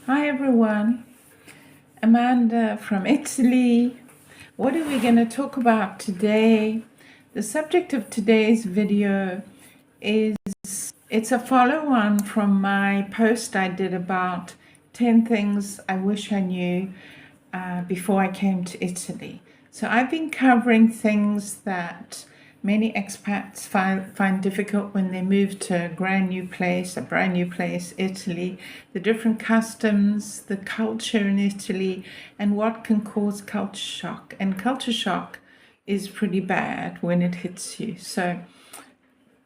Hi everyone, Amanda from Italy. What are we going to talk about today? The subject of today's video is it's a follow-on from my post I did about 10 things I wish I knew before I came to Italy. So I've been covering things that many expats find difficult when they move to a brand new place, Italy, the different customs, the culture in Italy, and what can cause culture shock. And culture shock is pretty bad when it hits you. So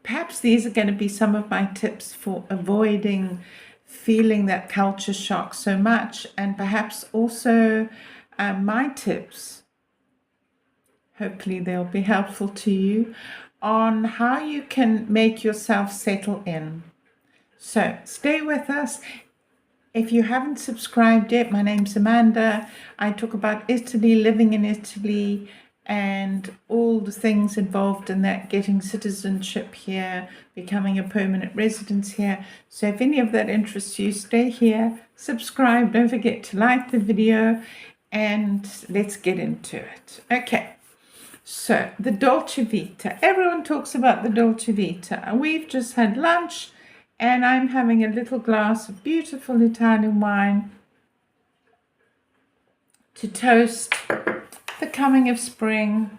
perhaps these are going to be some of my tips for avoiding feeling that culture shock so much, and perhaps also my tips, hopefully they'll be helpful to you, on how you can make yourself settle in. So stay with us. If you haven't subscribed yet, my name's Amanda. I talk about Italy, living in Italy, and all the things involved in that, getting citizenship here, becoming a permanent resident here. So if any of that interests you, stay here, subscribe, don't forget to like the video, and let's get into it. Okay, so the Dolce Vita. Everyone talks about the Dolce Vita. We've just had lunch, and I'm having a little glass of beautiful Italian wine to toast the coming of spring,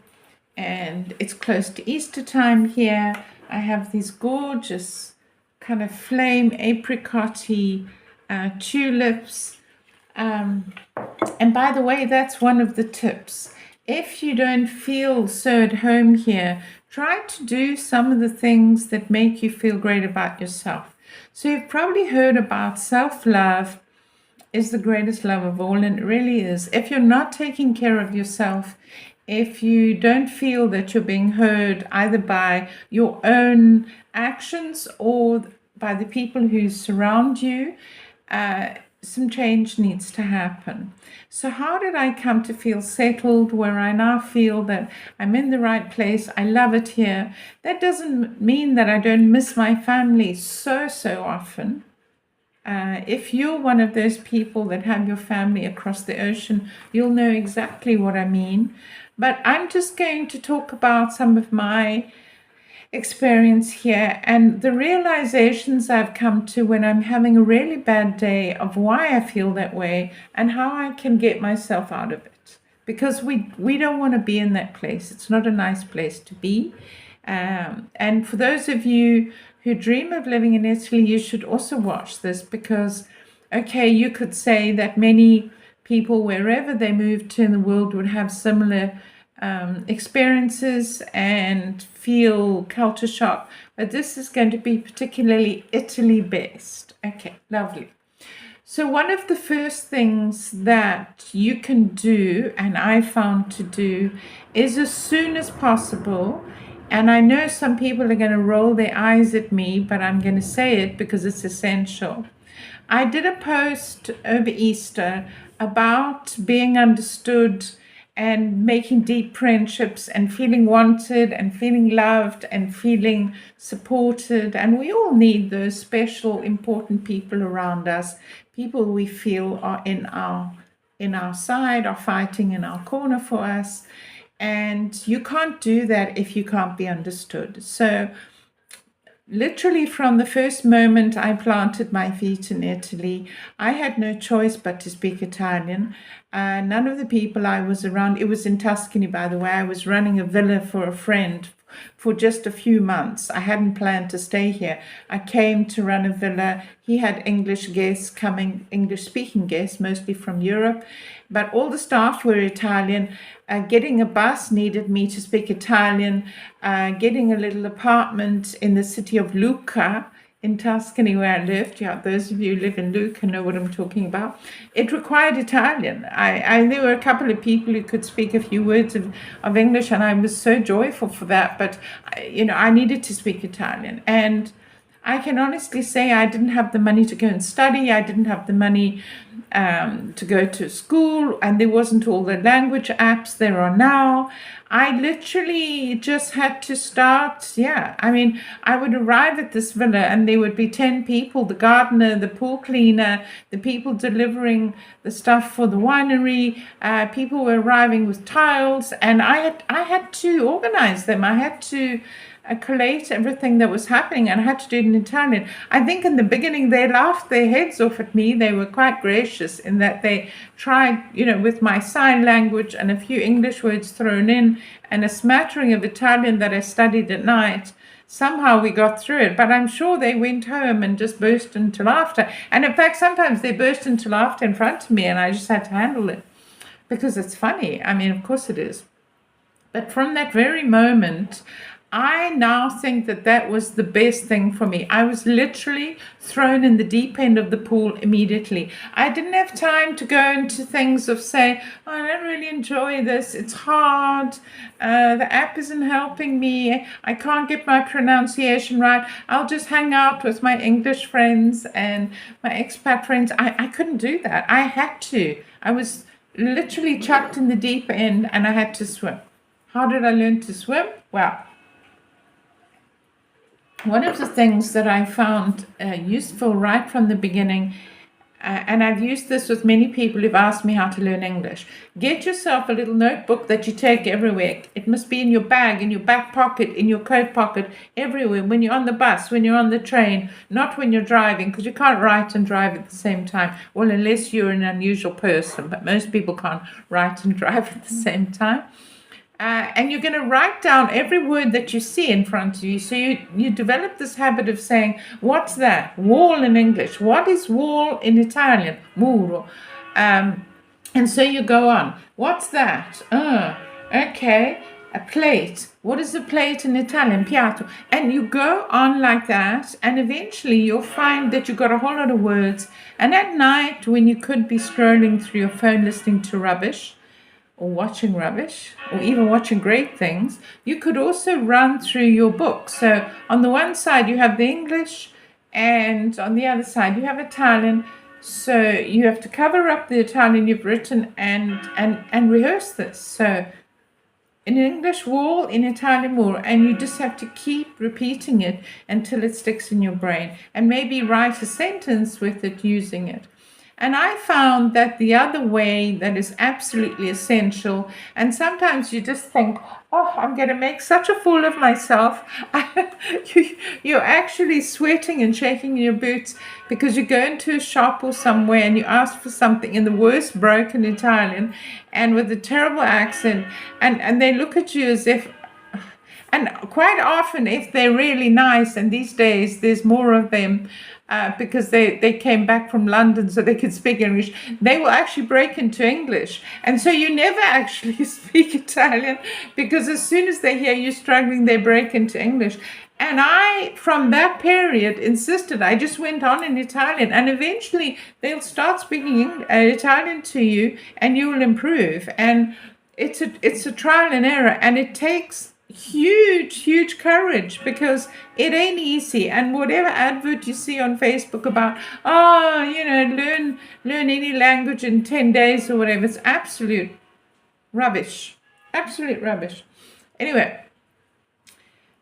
and it's close to Easter time here. I have these gorgeous kind of flame apricot-y tulips. And by the way, that's one of the tips. If you don't feel so at home here, try to do some of the things that make you feel great about yourself. So you've probably heard about self-love is the greatest love of all, and it really is. If you're not taking care of yourself, if you don't feel that you're being heard either by your own actions or by the people who surround you, some change needs to happen. So how did I come to feel settled, where I now feel that I'm in the right place? I love it here. That doesn't mean that I don't miss my family so often. If you're one of those people that have your family across the ocean, you'll know exactly what I mean. But I'm just going to talk about some of my experience here and the realizations I've come to when I'm having a really bad day, of why I feel that way and how I can get myself out of it. Because we don't want to be in that place. It's not a nice place to be. And for those of you who dream of living in Italy, you should also watch this, because, okay, you could say that many people, wherever they move to in the world, would have similar experiences and feel culture shock, but this is going to be particularly Italy based. Okay, lovely. So one of the first things that you can do, and I found to do, is as soon as possible, and I know some people are going to roll their eyes at me, but I'm going to say it because it's essential. I did a post over Easter about being understood and making deep friendships and feeling wanted and feeling loved and feeling supported. And we all need those special, important people around us, people we feel are in our side, are fighting in our corner for us. And you can't do that if you can't be understood. So literally from the first moment I planted my feet in Italy, I had no choice but to speak Italian. None of the people I was around, it was in Tuscany, by the way, I was running a villa for a friend for just a few months. I hadn't planned to stay here. I came to run a villa. He had English guests coming, English-speaking guests, mostly from Europe, but all the staff were Italian. Getting a bus needed me to speak Italian. Getting a little apartment in the city of Lucca in Tuscany, where I lived. Yeah, those of you who live in Lucca know what I'm talking about. It required Italian. There were a couple of people who could speak a few words of English, and I was so joyful for that. But, I needed to speak Italian. And I can honestly say I didn't have the money to go and study. I didn't have the money to go to school, and there wasn't all the language apps there are now. I literally just had to start. Yeah, I mean, I would arrive at this villa and there would be 10 people, the gardener, the pool cleaner, the people delivering the stuff for the winery. People were arriving with tiles, and I had to organize them. I had to collate everything that was happening, and I had to do it in Italian. I think in the beginning they laughed their heads off at me. They were quite gracious in that they tried, with my sign language and a few English words thrown in and a smattering of Italian that I studied at night. Somehow we got through it, but I'm sure they went home and just burst into laughter. And in fact, sometimes they burst into laughter in front of me, and I just had to handle it because it's funny. I mean, of course it is. But from that very moment, I now think that was the best thing for me. I was literally thrown in the deep end of the pool immediately. I didn't have time to go into things of saying, oh, I don't really enjoy this. It's hard. The app isn't helping me. I can't get my pronunciation right. I'll just hang out with my English friends and my expat friends. I couldn't do that. I had to. I was literally chucked in the deep end and I had to swim. How did I learn to swim? Well, one of the things that I found useful right from the beginning, and I've used this with many people who've asked me how to learn English. Get yourself a little notebook that you take everywhere. It must be in your bag, in your back pocket, in your coat pocket, everywhere. When you're on the bus, when you're on the train, not when you're driving, because you can't write and drive at the same time. Well, unless you're an unusual person, but most people can't write and drive at the same time. And you're going to write down every word that you see in front of you. So you develop this habit of saying, what's that? Wall in English. What is wall in Italian? Muro. And so you go on. What's that? Okay. A plate. What is a plate in Italian? Piatto. And you go on like that. And eventually you'll find that you've got a whole lot of words. And at night, when you could be scrolling through your phone listening to rubbish, or watching rubbish, or even watching great things, you could also run through your book. So on the one side you have the English, and on the other side you have Italian. So you have to cover up the Italian you've written and rehearse this. So in English, wall, in Italian, muro, and you just have to keep repeating it until it sticks in your brain, and maybe write a sentence with it using it. And I found that the other way that is absolutely essential, and sometimes you just think, oh, I'm going to make such a fool of myself. You're actually sweating and shaking in your boots because you go into a shop or somewhere and you ask for something in the worst broken Italian and with a terrible accent, and they look at you as if, and quite often if they're really nice, and these days there's more of them, because they came back from London so they could speak English, they will actually break into English. And so you never actually speak Italian, because as soon as they hear you struggling, they break into English. And I, from that period, insisted. I just went on in Italian, and eventually they'll start speaking Italian to you and you will improve. And it's a trial and error, and it takes huge courage, because it ain't easy. And whatever advert you see on Facebook about, learn any language in 10 days or whatever, it's absolute rubbish. Anyway,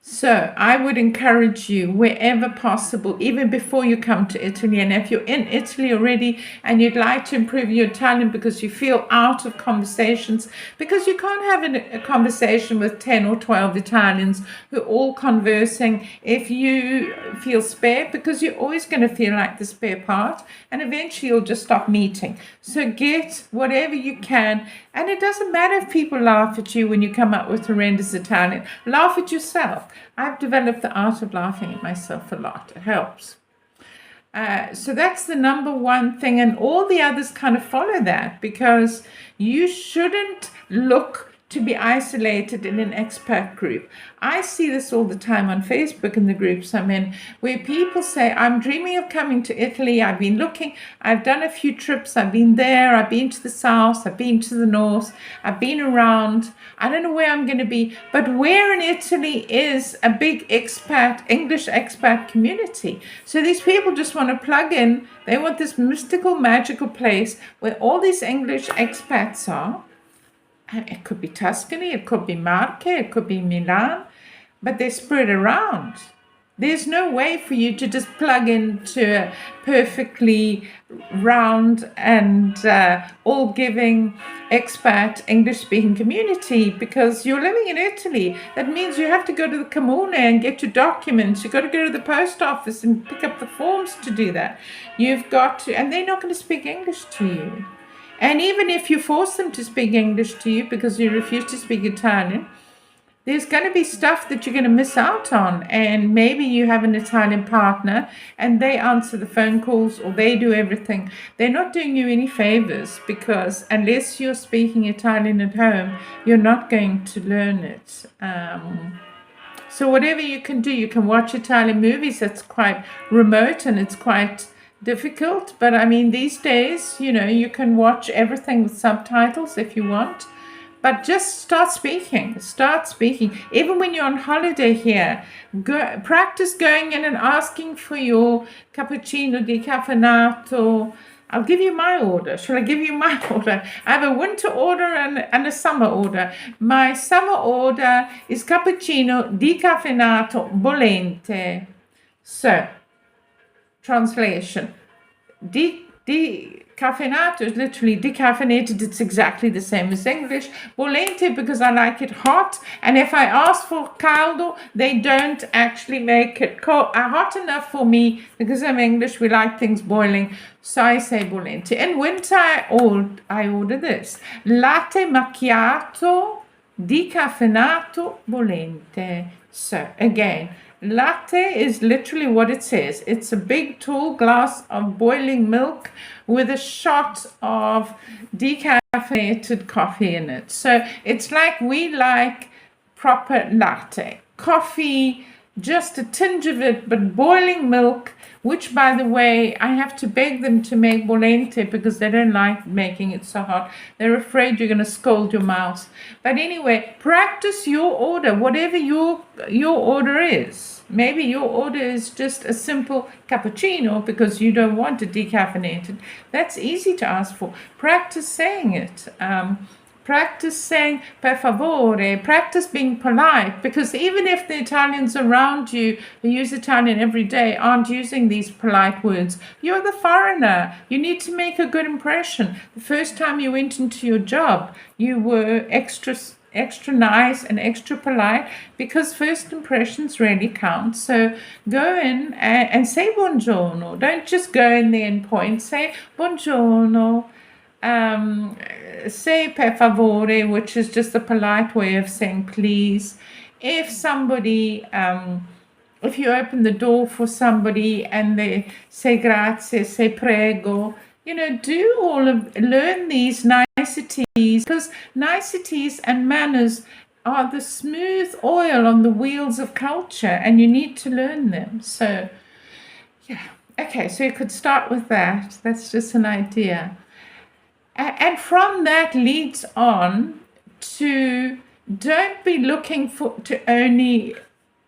so I would encourage you, wherever possible, even before you come to Italy, and if you're in Italy already and you'd like to improve your Italian because you feel out of conversations, because you can't have a conversation with 10 or 12 Italians who are all conversing if you feel spare, because you're always going to feel like the spare part, and eventually you'll just stop meeting. So get whatever you can, and it doesn't matter if people laugh at you when you come up with horrendous Italian. Laugh at yourself. I've developed the art of laughing at myself a lot. It helps. So that's the number one thing, and all the others kind of follow that, because you shouldn't look to be isolated in an expat group. I see this all the time on Facebook in the groups I'm in, where people say, I'm dreaming of coming to Italy. I've been looking, I've done a few trips. I've been there, I've been to the south, I've been to the north, I've been around. I don't know where I'm going to be, but where in Italy is a big English expat community. So these people just want to plug in. They want this mystical, magical place where all these English expats are. It could be Tuscany, it could be Marche, it could be Milan, but they're spread around. There's no way for you to just plug into a perfectly round and all-giving expat English-speaking community because you're living in Italy. That means you have to go to the comune and get your documents. You've got to go to the post office and pick up the forms to do that. You've got to, and they're not going to speak English to you. And even if you force them to speak English to you because you refuse to speak Italian, there's going to be stuff that you're going to miss out on. And maybe you have an Italian partner and they answer the phone calls or they do everything. They're not doing you any favors because unless you're speaking Italian at home, you're not going to learn it. So whatever you can do, you can watch Italian movies. That's quite remote and it's quite difficult, but I mean these days, you can watch everything with subtitles if you want, but just start speaking. Even when you're on holiday here, practice going in and asking for your cappuccino decaffeinato. I'll give you my order. Shall I give you my order? I have a winter order and a summer order. My summer order is cappuccino decaffeinato bollente. So translation. Decaffeinato is literally decaffeinated. It's exactly the same as English. Bollente because I like it hot. And if I ask for caldo, they don't actually make it hot enough for me because I'm English. We like things boiling. So I say bollente. In winter, I order this. Latte macchiato decaffeinato bollente. So again, latte is literally what it says. It's a big tall glass of boiling milk with a shot of decaffeinated coffee in it. So it's like we like proper latte. Coffee, just a tinge of it, but boiling milk, which by the way, I have to beg them to make bollente because they don't like making it so hot. They're afraid you're going to scald your mouth. But anyway, practice your order, whatever your order is. Maybe your order is just a simple cappuccino because you don't want it decaffeinated. That's easy to ask for. Practice saying it. Practice saying per favore, practice being polite, because even if the Italians around you who use Italian every day aren't using these polite words, you're the foreigner. You need to make a good impression. The first time you went into your job, you were extra nice and extra polite because first impressions really count. So go in and say buongiorno. Don't just go in there and point. Say buongiorno. Say per favore, which is just a polite way of saying please. If somebody, if you open the door for somebody and they say grazie, say prego, learn these niceties, because niceties and manners are the smooth oil on the wheels of culture and you need to learn them. So, yeah. Okay, so you could start with that. That's just an idea. And from that leads on to don't be looking to only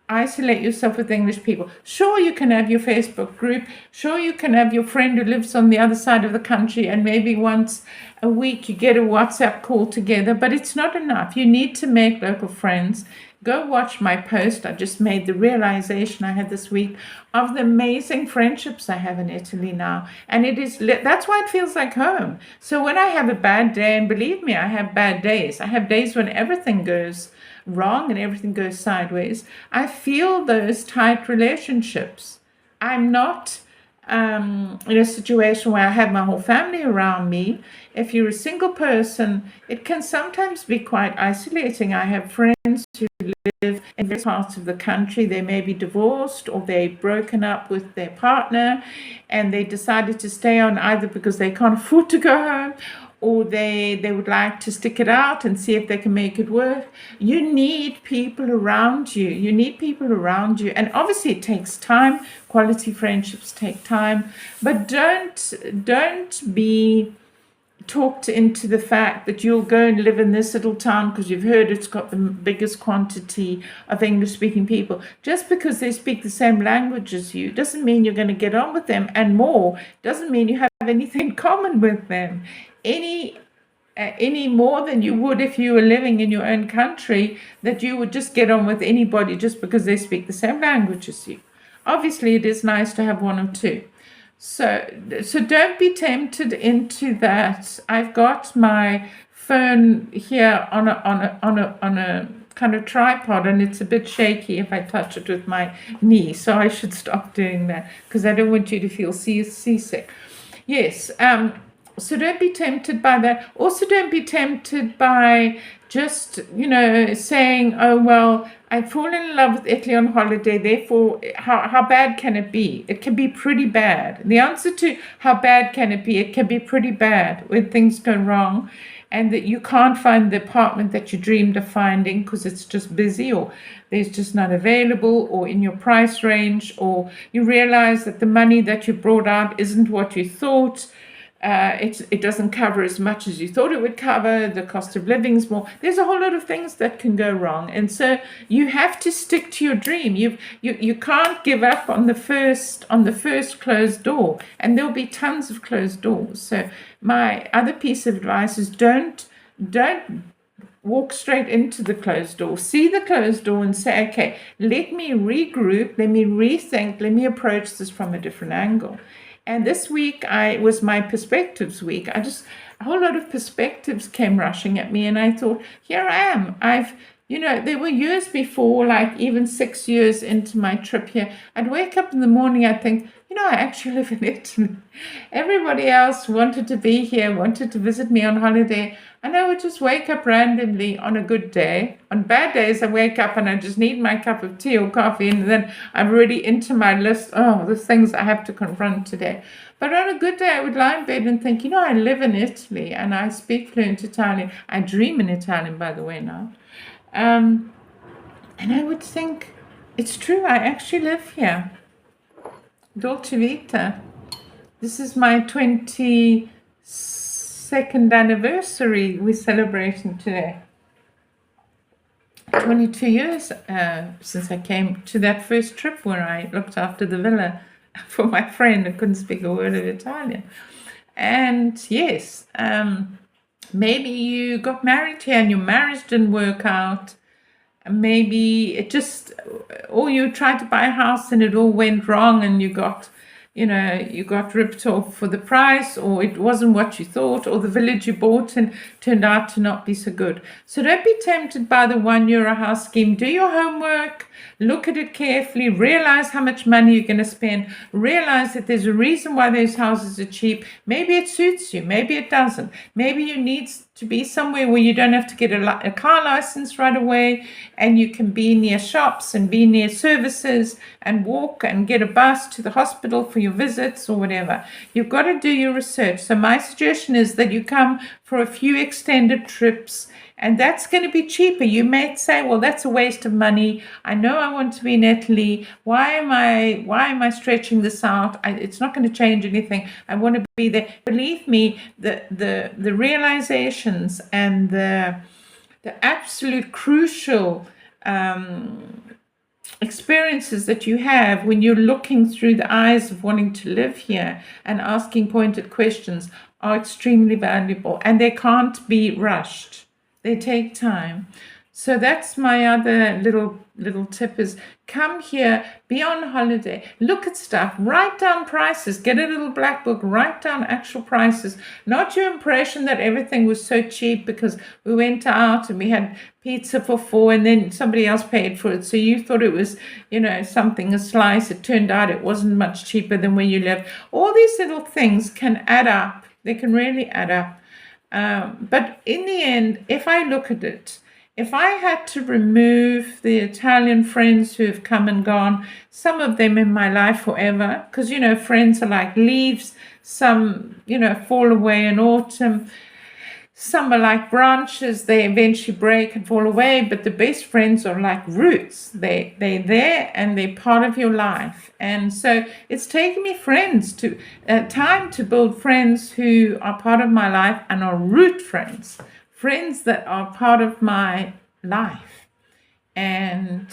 isolate yourself with English people. Sure, you can have your Facebook group. Sure, you can have your friend who lives on the other side of the country and maybe once a week you get a WhatsApp call together, but it's not enough. You need to make local friends. Go watch my post. I just made the realization I had this week of the amazing friendships I have in Italy now. And that's why it feels like home. So when I have a bad day, and believe me, I have bad days. I have days when everything goes wrong and everything goes sideways. I feel those tight relationships. I'm not in a situation where I have my whole family around me. If you're a single person, it can sometimes be quite isolating. I have friends who live in various parts of the country. They may be divorced or they've broken up with their partner and they decided to stay on either because they can't afford to go home or they would like to stick it out and see if they can make it work. You need people around you. You need people around you. And obviously it takes time. Quality friendships take time. But don't be talked into the fact that you'll go and live in this little town because you've heard it's got the biggest quantity of English-speaking people. Just because they speak the same language as you doesn't mean you're going to get on with them, and more doesn't mean you have anything in common with them any more than you would if you were living in your own country, that you would just get on with anybody just because they speak the same language as you. Obviously, it is nice to have one or two. So don't be tempted into that. I've got my phone here on a kind of tripod, and it's a bit shaky if I touch it with my knee. So I should stop doing that because I don't want you to feel seasick. Yes. So don't be tempted by that. Also, don't be tempted by just, saying, oh, well, I've fallen in love with Italy on holiday, therefore, how bad can it be? It can be pretty bad. The answer to how bad can it be, it can be pretty bad when things go wrong and that you can't find the apartment that you dreamed of finding because it's just busy, or there's just not available, or in your price range, or you realize that the money that you brought out isn't what you thought. It doesn't cover as much as you thought it would cover. The cost of living is more. There's a whole lot of things that can go wrong, and so you have to stick to your dream. You can't give up on the first closed door, and there'll be tons of closed doors. So my other piece of advice is don't walk straight into the closed door. See the closed door and say, okay, let me regroup, let me rethink, let me approach this from a different angle. And this week was my perspectives week. A whole lot of perspectives came rushing at me, and I thought, here I am. There were years before, like even 6 years into my trip here, I'd wake up in the morning, I'd think, I actually live in Italy. Everybody else wanted to be here, wanted to visit me on holiday, and I would just wake up randomly on a good day. On bad days, I wake up and I just need my cup of tea or coffee, and then I'm already into my list, the things I have to confront today. But on a good day, I would lie in bed and think, I live in Italy and I speak fluent Italian. I dream in Italian, by the way, now. And I would think, it's true, I actually live here. Dolce Vita. This is my 22nd anniversary we're celebrating today. 22 years since I came to that first trip where I looked after the villa for my friend who couldn't speak a word of Italian. And yes, maybe you got married here and your marriage didn't work out. Maybe or you tried to buy a house and it all went wrong and you got ripped off for the price, or it wasn't what you thought, or the village you bought and turned out to not be so good. So don't be tempted by the €1 house scheme. Do your homework, look at it carefully, realize how much money you're going to spend, realize that there's a reason why those houses are cheap. Maybe it suits you, maybe it doesn't. Maybe you need to be somewhere where you don't have to get a car license right away, and you can be near shops and be near services and walk and get a bus to the hospital for your visits or whatever. You've got to do your research. So my suggestion is that you come for a few extended trips, and that's going to be cheaper. You may say, well, that's a waste of money. I know I want to be in Italy. Why am I stretching this out? It's not going to change anything. I want to be there. Believe me, the realizations and the absolute crucial experiences that you have when you're looking through the eyes of wanting to live here and asking pointed questions are extremely valuable, and they can't be rushed. They take time. So that's my other little tip is come here, be on holiday, look at stuff, write down prices, get a little black book, write down actual prices, not your impression that everything was so cheap because we went out and we had pizza for $4 and then somebody else paid for it. So you thought it was, a slice. It turned out it wasn't much cheaper than where you live. All these little things can add up. They can really add up. But in the end, if I look at it, if I had to remove the Italian friends who have come and gone, some of them in my life forever, because, friends are like leaves, some, fall away in autumn. some are like branches, they eventually break and fall away, but the best friends are like roots. They're there and they're part of your life. And so it's taken me time to build friends who are part of my life and are root friends, friends that are part of my life. And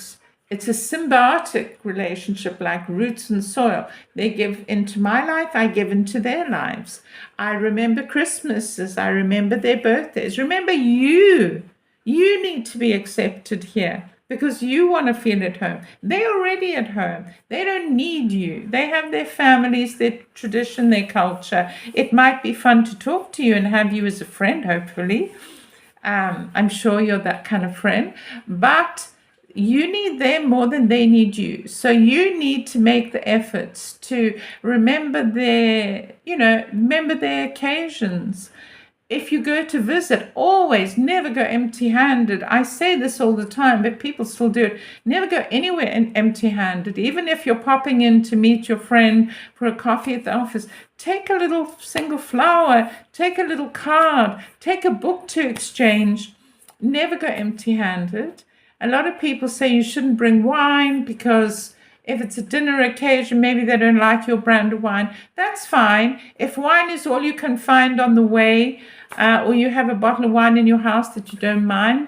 it's a symbiotic relationship, like roots and soil. They give into my life, I give into their lives. I remember Christmases, I remember their birthdays. Remember, you need to be accepted here because you want to feel at home. They're already at home. They don't need you. They have their families, their tradition, their culture. It might be fun to talk to you and have you as a friend, hopefully. I'm sure you're that kind of friend, but you need them more than they need you. So you need to make the efforts to remember remember their occasions. If you go to visit, always never go empty-handed. I say this all the time, but people still do it. Never go anywhere empty-handed. Even if you're popping in to meet your friend for a coffee at the office, take a little single flower, take a little card, take a book to exchange. Never go empty-handed. A lot of people say you shouldn't bring wine because if it's a dinner occasion, maybe they don't like your brand of wine. That's fine. If wine is all you can find on the way, or you have a bottle of wine in your house that you don't mind,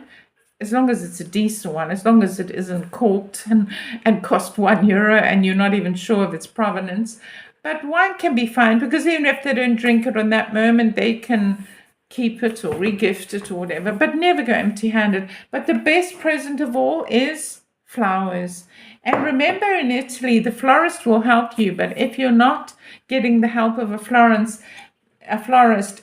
as long as it's a decent one, as long as it isn't corked and cost €1 and you're not even sure of its provenance. But wine can be fine because even if they don't drink it on that moment, they can keep it or regift it or whatever, but never go empty-handed. But the best present of all is flowers. And remember, in Italy, the florist will help you, but if you're not getting the help of a florist,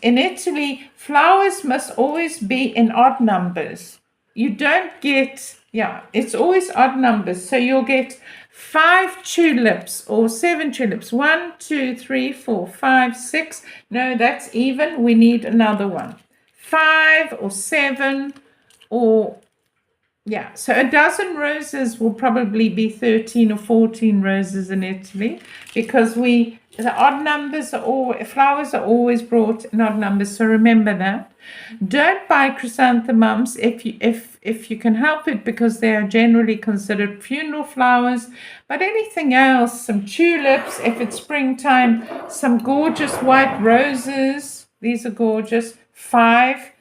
in Italy, flowers must always be in odd numbers. You don't get, it's always odd numbers. So you'll get 5 tulips or 7 tulips. 1, 2, 3, 4, 5, 6. No, that's even. We need another one. 5 or 7 or so a dozen roses will probably be 13 or 14 roses in Italy because the odd numbers flowers are always brought in odd numbers. So remember that. Don't buy chrysanthemums if you can help it because they are generally considered funeral flowers. But anything else, some tulips, if it's springtime, some gorgeous white roses. These are gorgeous. 5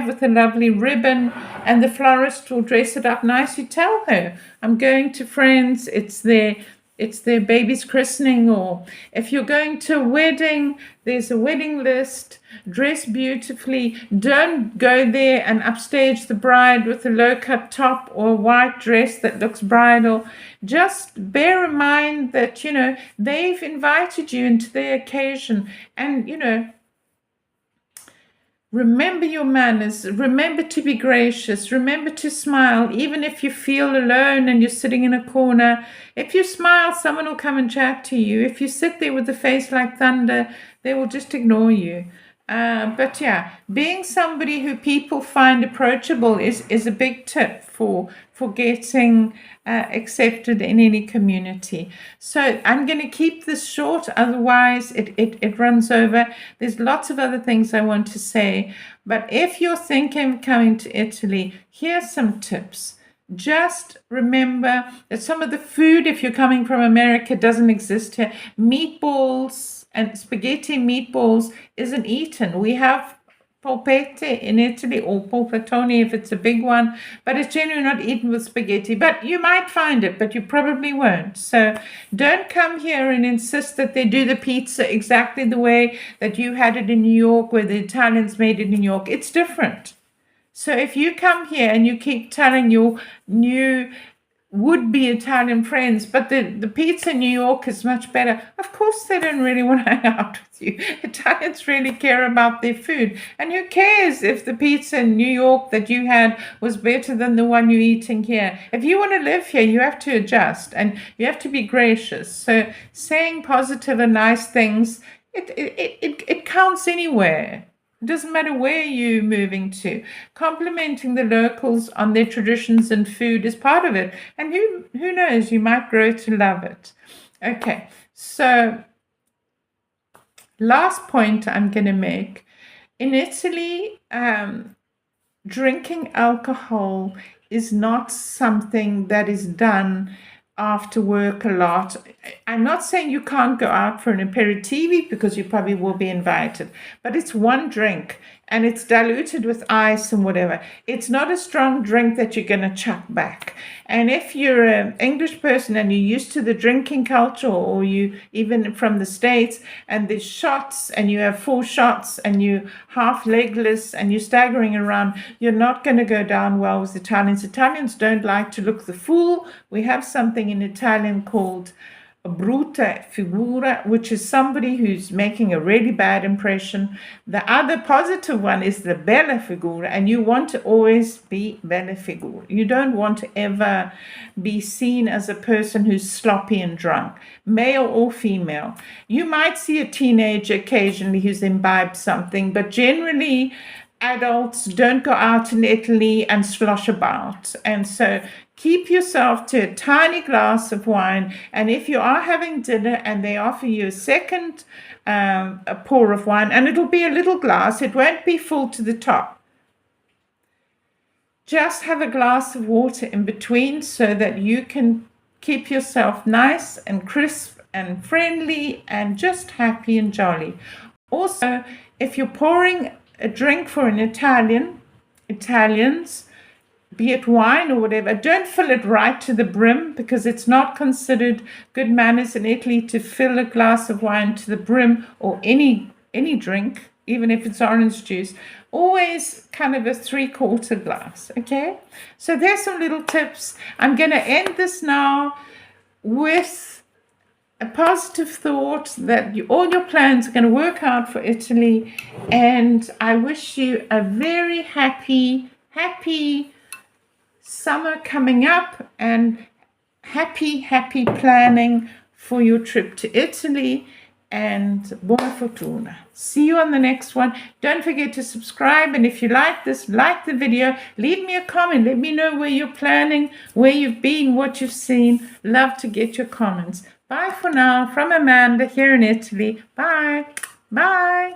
with a lovely ribbon, and the florist will dress it up nicely. Tell her, I'm going to friends, it's their baby's christening, or if you're going to a wedding, there's a wedding list. Dress beautifully. Don't go there and upstage the bride with a low-cut top or a white dress that looks bridal. Just bear in mind that, they've invited you into their occasion, and, remember your manners. Remember to be gracious. Remember to smile. Even if you feel alone and you're sitting in a corner, if you smile, someone will come and chat to you. If you sit there with a face like thunder, they will just ignore you. But being somebody who people find approachable is a big tip for getting accepted in any community. So I'm going to keep this short, otherwise it runs over. There's lots of other things I want to say, but if you're thinking of coming to Italy, here's some tips. Just remember that some of the food, if you're coming from America, doesn't exist here. Meatballs and spaghetti meatballs isn't eaten. We have polpette in Italy, or polpettone if it's a big one, but it's generally not eaten with spaghetti. But you might find it, but you probably won't. So don't come here and insist that they do the pizza exactly the way that you had it in New York, where the Italians made it in New York. It's different. So if you come here and you keep telling your new would-be Italian friends, but the pizza in New York is much better, of course they don't really want to hang out with you. Italians really care about their food. And who cares if the pizza in New York that you had was better than the one you're eating here? If you want to live here, you have to adjust and you have to be gracious. So saying positive and nice things, it counts anywhere. It doesn't matter where you're moving to. Complimenting the locals on their traditions and food is part of it. And who knows, you might grow to love it. Okay, so last point I'm going to make In Italy, drinking alcohol is not something that is done after work a lot. I'm not saying you can't go out for an aperitivo because you probably will be invited, but it's one drink and it's diluted with ice and whatever. It's not a strong drink that you're going to chuck back. And if you're an English person and you're used to the drinking culture, or you even from the States, and there's shots and you have 4 shots and you half legless and you're staggering around, you're not going to go down well with Italians. Italians don't like to look the fool. We have something in Italian called a brutta figura, which is somebody who's making a really bad impression. The other positive one is the bella figura, and you want to always be bella figura. You don't want to ever be seen as a person who's sloppy and drunk, male or female. You might see a teenager occasionally who's imbibed something, but generally adults don't go out in Italy and slosh about. And so keep yourself to a tiny glass of wine. And if you are having dinner and they offer you a second a pour of wine, and it'll be a little glass, it won't be full to the top. Just have a glass of water in between so that you can keep yourself nice and crisp and friendly and just happy and jolly. Also, if you're pouring a drink for an Italians, be it wine or whatever, don't fill it right to the brim, because it's not considered good manners in Italy to fill a glass of wine to the brim, or any drink, even if it's orange juice. Always kind of a 3/4 glass, okay? So there's some little tips. I'm going to end this now with a positive thought that all your plans are going to work out for Italy. And I wish you a very happy summer coming up, and happy planning for your trip to Italy. And buona fortuna. See you on the next one. Don't forget to subscribe. And if you like this, like the video, leave me a comment. Let me know where you're planning, where you've been, what you've seen. Love to get your comments. Bye for now from Amanda here in Italy. Bye. Bye.